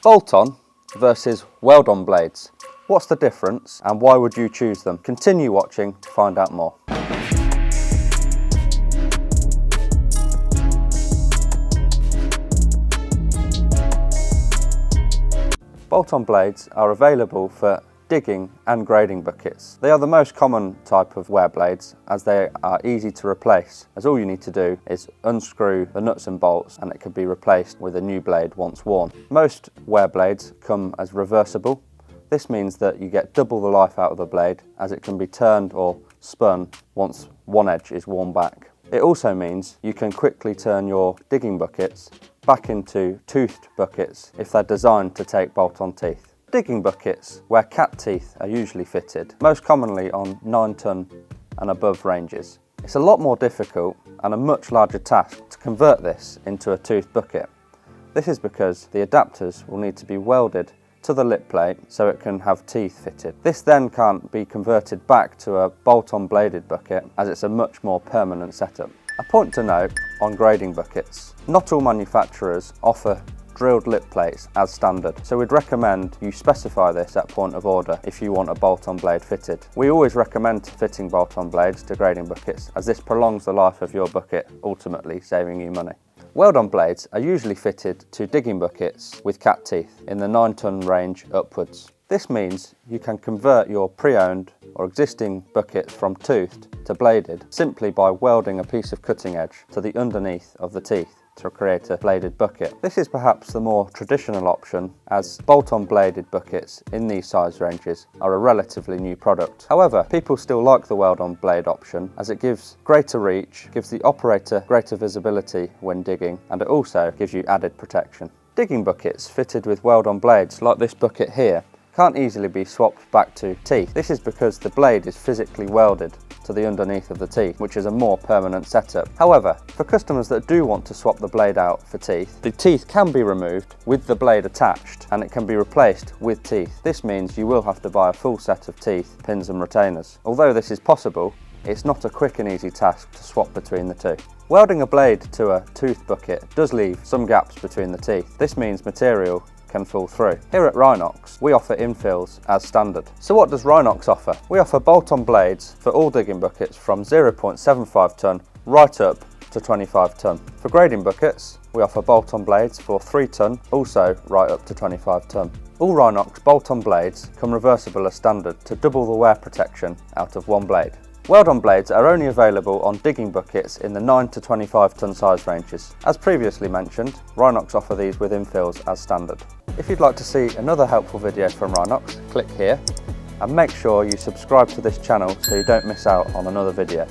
Bolt-on versus weld-on blades. What's the difference and why would you choose them? Continue watching to find out more. Bolt-on blades are available for digging and grading buckets. They are the most common type of wear blades as they are easy to replace, as all you need to do is unscrew the nuts and bolts and it can be replaced with a new blade once worn. Most wear blades come as reversible. This means that you get double the life out of the blade as it can be turned or spun once one edge is worn back. It also means you can quickly turn your digging buckets back into toothed buckets if they're designed to take bolt-on teeth. Digging buckets where cat teeth are usually fitted, most commonly on 9-ton and above ranges. It's a lot more difficult and a much larger task to convert this into a toothed bucket. This is because the adapters will need to be welded to the lip plate so it can have teeth fitted. This then can't be converted back to a bolt-on bladed bucket as it's a much more permanent setup. A point to note on grading buckets: not all manufacturers offer drilled lip plates as standard, so we'd recommend you specify this at point of order if you want a bolt-on blade fitted. We always recommend fitting bolt-on blades to grading buckets as this prolongs the life of your bucket, ultimately saving you money. Weld-on blades are usually fitted to digging buckets with cat teeth in the 9-ton range upwards. This means you can convert your pre-owned or existing buckets from toothed to bladed simply by welding a piece of cutting edge to the underneath of the teeth to create a bladed bucket. This is perhaps the more traditional option as bolt-on bladed buckets in these size ranges are a relatively new product. However, people still like the weld-on blade option as it gives greater reach, gives the operator greater visibility when digging, and it also gives you added protection. Digging buckets fitted with weld-on blades like this bucket here can't easily be swapped back to teeth. This is because the blade is physically welded to the underneath of the teeth, which is a more permanent setup. However, for customers that do want to swap the blade out for teeth, the teeth can be removed with the blade attached and it can be replaced with teeth. This means you will have to buy a full set of teeth, pins and retainers. Although this is possible, it's not a quick and easy task to swap between the two. Welding a blade to a tooth bucket does leave some gaps between the teeth. This means material can fall through. Here at Rhinox, we offer infills as standard. So what does Rhinox offer? We offer bolt-on blades for all digging buckets from 0.75 tonne right up to 25 tonne. For grading buckets, we offer bolt-on blades for 3 tonne, also right up to 25 tonne. All Rhinox bolt-on blades come reversible as standard to double the wear protection out of one blade. Weld-on blades are only available on digging buckets in the 9 to 25 tonne size ranges. As previously mentioned, Rhinox offer these with infills as standard. If you'd like to see another helpful video from Rhinox, click here and make sure you subscribe to this channel so you don't miss out on another video.